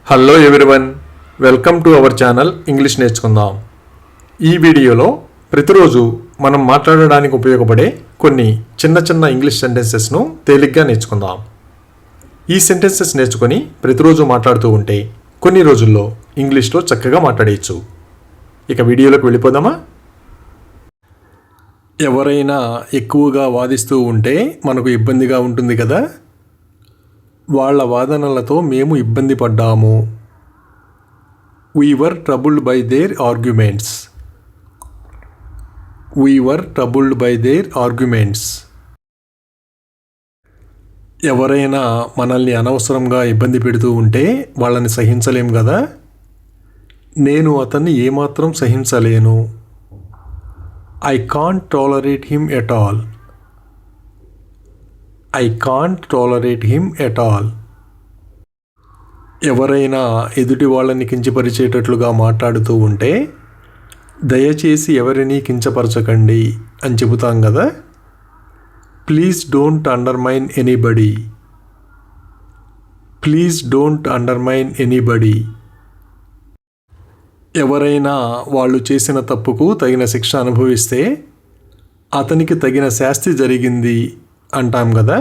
Hello everyone, welcome to our channel English నేర్చుకుందాం. ఈ వీడియోలో ప్రతిరోజు మనం మాట్లాడడానికి ఉపయోగపడే కొన్ని చిన్న చిన్న ఇంగ్లీష్ సెంటెన్సెస్ను తేలిగ్గా నేర్చుకుందాం. ఈ సెంటెన్సెస్ నేర్చుకొని ప్రతిరోజు మాట్లాడుతూ ఉంటే కొన్ని రోజుల్లో ఇంగ్లీష్లో చక్కగా మాట్లాడేయచ్చు. ఇక వీడియోలోకి వెళ్ళిపోదామా? ఎవరైనా ఎక్కువగా వాదిస్తూ ఉంటే మనకు ఇబ్బందిగా ఉంటుంది కదా. వాళ్ళ వాదనలతో మేము ఇబ్బంది పడ్డాము. We were troubled by their arguments. We were troubled by their arguments. ఎవరైనా మనల్ని అనవసరంగా ఇబ్బంది పెడుతూ ఉంటే వాళ్ళని సహించలేం కదా. నేను అతన్ని ఏమాత్రం సహించలేను. I can't tolerate him at all. I can't tolerate him at all. ఎవరైనా ఎదుటి వాళ్ళని కించపరిచేటట్లుగా మాట్లాడుతూ ఉంటే దయచేసి ఎవరిని కించపరచకండి అని చెబుతాం కదా. Please don't undermine anybody. Please don't undermine anybody. ఎవరైనా వాళ్ళు చేసిన తప్పుకు తగిన శిక్ష అనుభవిస్తే అతనికి తగిన శాస్తి జరిగింది అంటాం కదా.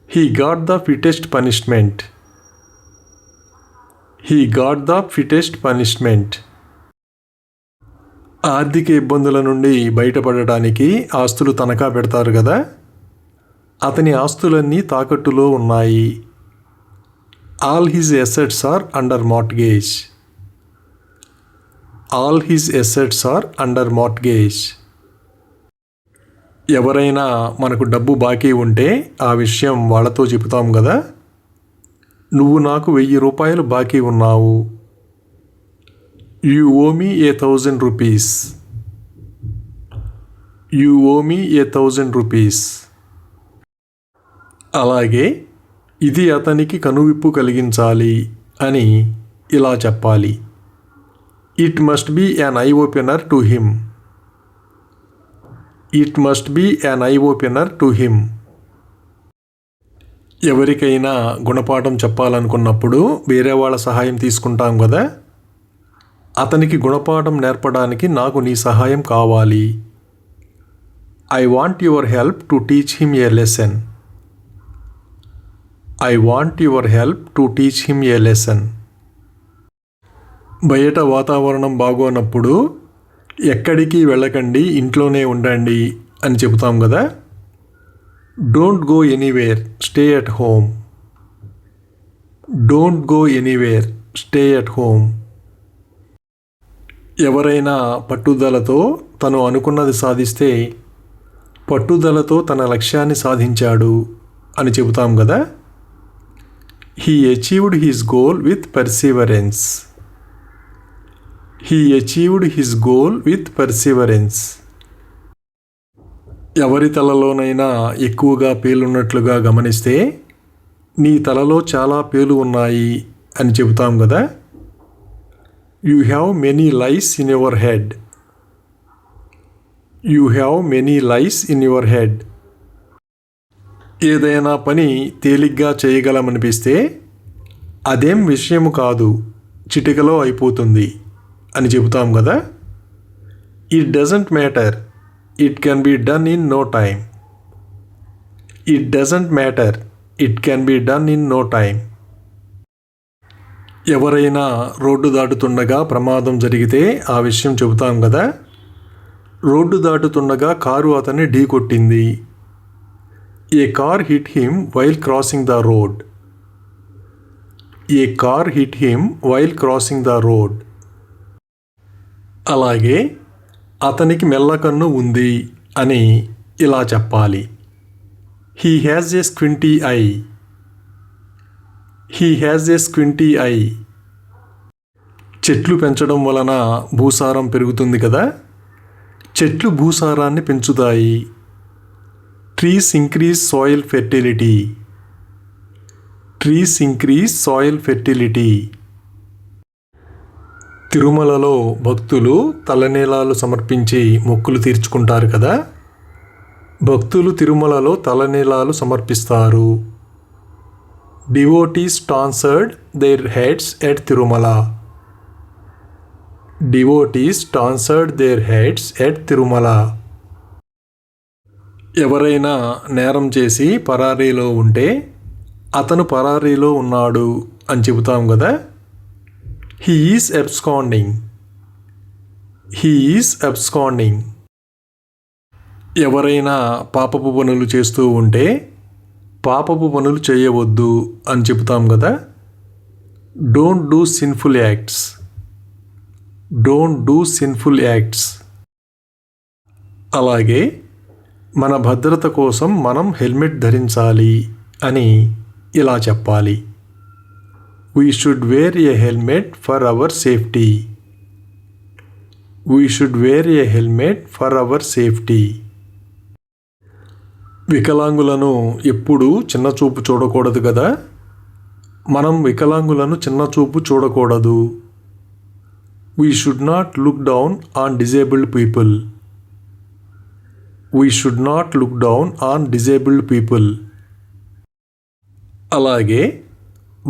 He got the fittest punishment. He got the fittest punishment. ఆర్థిక ఇబ్బందుల నుండి బయటపడటానికి ఆస్తులు తనఖా పెడతారు కదా. అతని ఆస్తులన్నీ తాకట్టులో ఉన్నాయి. All his assets are under mortgage. All his assets are under mortgage. ఎవరైనా మనకు డబ్బు బాకీ ఉంటే ఆ విషయం వాళ్ళతో చెబుతాం కదా. నువ్వు నాకు 1000 రూపాయలు బాకీ ఉన్నావు. You owe me 1000 rupees. You owe me 1000 rupees. అలాగే ఇది అతనికి కనువిప్పు కలిగించాలి అని ఇలా చెప్పాలి. It must be an eye opener to him. It must be an eye opener to him. ఎవరికైనా గుణపాఠం చెప్పాలనుకున్నప్పుడు వేరే వాళ్ళ సహాయం తీసుకుంటాం కదా. అతనికి గుణపాఠం నేర్పడానికి నాకు నీ సహాయం కావాలి. I want your help to teach him a lesson. I want your help to teach him a lesson. బయట వాతావరణం బాగోనప్పుడు ఎక్కడికి వెళ్ళకండి, ఇంట్లోనే ఉండండి అని చెబుతాం కదా. Don't go anywhere, stay at home. Don't go anywhere, stay at home. ఎవరైనా పట్టుదలతో తను అనుకున్నది సాధిస్తే పట్టుదలతో తన లక్ష్యాన్ని సాధించాడు అని చెబుతాం కదా. He achieved his goal with Perseverance. He achieved his goal with perseverance. ఎవరి తలలోనైనా ఎక్కువగా పేలున్నట్లుగా గమనిస్తే నీ తలలో చాలా పేలు ఉన్నాయి అని చెబుతాం కదా. You have many lies in your head. You have many lies in your head. ఏదైనా పని తేలిగ్గా చేయగలమనిపిస్తే అదేం విషయము కాదు, చిటికలో అయిపోతుంది అని చెబుతాం కదా. It doesn't matter, it can be done in no time. It doesn't matter, it can be done in no time. ఎవరైనా రోడ్డు దాటుతుండగా ప్రమాదం జరిగితే ఆ విషయం చెబుతాం కదా. రోడ్డు దాటుతుండగా కారు అతన్ని ఢీ కొట్టింది. A car hit him while crossing the road. A car hit him while crossing the road. అలాగే అతనికి మెల్లకన్ను ఉంది అని ఇలా చెప్పాలి. He has a squinty eye. He has a squinty eye. చెట్లు పెంచడం వలన భూసారం పెరుగుతుంది కదా. చెట్లు భూసారాన్ని పెంచుతాయి. Trees increase soil fertility. Trees increase soil fertility. తిరుమలలో భక్తులు తలనీలాలు సమర్పించి మొక్కులు తీర్చుకుంటారు కదా. భక్తులు తిరుమలలో తలనీలాలు సమర్పిస్తారు. Devotees tonsured their heads at Tirumala. Devotees tonsured their heads at Tirumala. ఎవరైనా నేరం చేసి పరారీలో ఉంటే అతను పరారీలో ఉన్నాడు అని చెబుతాం కదా. He is absconding. He is absconding. ఎవరైనా పాపపు పనులు చేస్తూ ఉంటే పాపపు పనులు చేయవద్దు అని చెబుతాం కదా. Don't do sinful acts. Don't do sinful acts. అలాగే మన భద్రత కోసం మనం హెల్మెట్ ధరించాలి అని ఇలా చెప్పాలి. We should wear a helmet for our safety. We should wear a helmet for our safety. వికలాంగులను ఎప్పుడూ చిన్నచూపు చూడకూడదు కదా. మనం వికలాంగులను చిన్నచూపు చూడకూడదు. We should not look down on disabled people. We should not look down on disabled people. అలాగే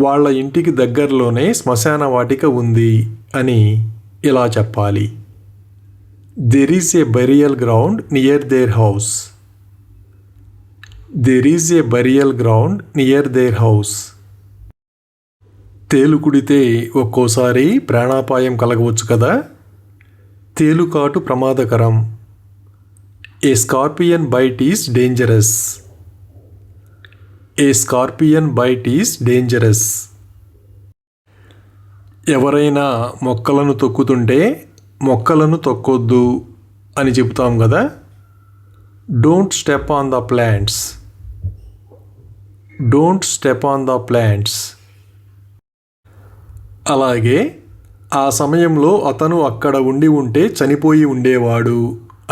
వాళ్ళ ఇంటికి దగ్గరలోనే శ్మశాన వాటిక ఉంది అని ఇలా చెప్పాలి. There is a burial ground near their house. There is a burial ground near their house. తేలు కుడితే ఒక్కోసారి ప్రాణాపాయం కలగవచ్చు కదా. తేలుకాటు ప్రమాదకరం. A scorpion bite is dangerous. A scorpion bite is dangerous. ఎవరైనా మొక్కలను తొక్కుతుంటే మొక్కలను తొక్కొద్దు అని చెబుతాం కదా. Don't step on the plants. Don't step on the plants. అలాగే ఆ సమయంలో అతను అక్కడ ఉంటే చనిపోయి ఉండేవాడు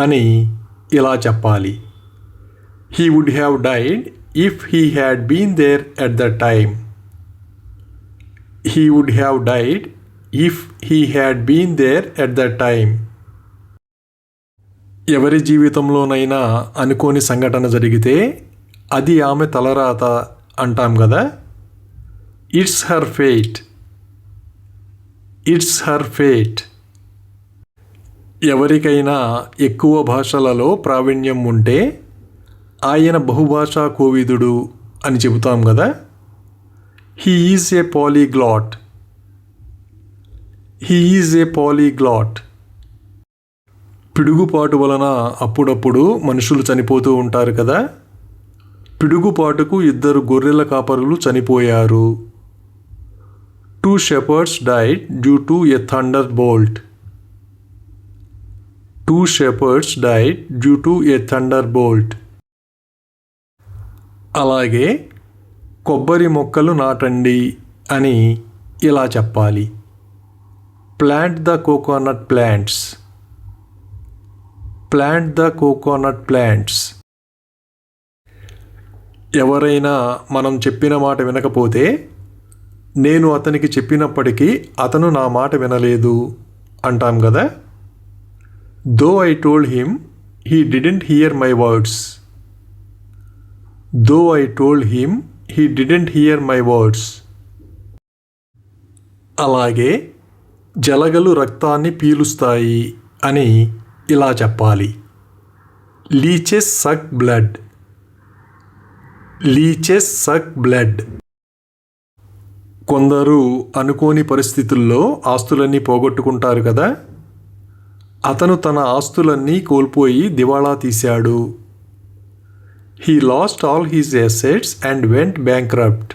అని ఇలా చెప్పాలి. He would have died if he had been there at that time. He would have died if he had been there at that time. ఎవరి జీవితంలోనైనా అనుకోని సంఘటన జరిగితే అది ఆమె తలరాత అంటాం కదా. It's her fate. It's her fate. ఎవరికైనా ఎక్కువ భాషలలో ప్రావీణ్యం ఉంటే ఆయన బహుభాషా కోవిదుడు అని చెబుతాం కదా. He is a polyglot. He is a polyglot. పిడుగుపాటు వలన అప్పుడప్పుడు మనుషులు చనిపోతూ ఉంటారు కదా. పిడుగుపాటుకు 2 గొర్రెల కాపరులు చనిపోయారు. 2 shepherds died due to a thunderbolt. 2 shepherds died due to a thunderbolt. అలాగే కొబ్బరి మొక్కలు నాటండి అని ఇలా చెప్పాలి. Plant the coconut plants. Plant the coconut plants. ఎవరైనా మనం చెప్పిన మాట వినకపోతే నేను అతనికి చెప్పినప్పటికీ అతను నా మాట వినలేదు అంటాం కదా. Though I told him, he didn't hear my words. Though I told him, he didn't hear my words. అలాగే జలగలు రక్తాన్ని పీలుస్తాయి అని ఇలా చెప్పాలి. Leeches suck blood. Leeches suck blood. కొందరు అనుకోని పరిస్థితుల్లో ఆస్తులన్నీ పోగొట్టుకుంటారు కదా. అతను తన ఆస్తులన్నీ కోల్పోయి దివాళా తీశాడు. He lost all his assets and went bankrupt.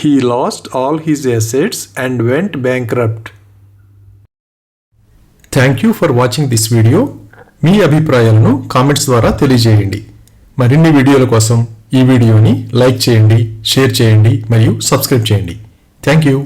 He lost all his assets and went bankrupt. Thank you for watching this video. మీ అభిప్రాయాలను కామెంట్స్ ద్వారా తెలియజేయండి. మరిన్ని వీడియోల కోసం ఈ వీడియోని లైక్ చేయండి, షేర్ చేయండి మరియు సబ్స్క్రైబ్ చేయండి. Thank you.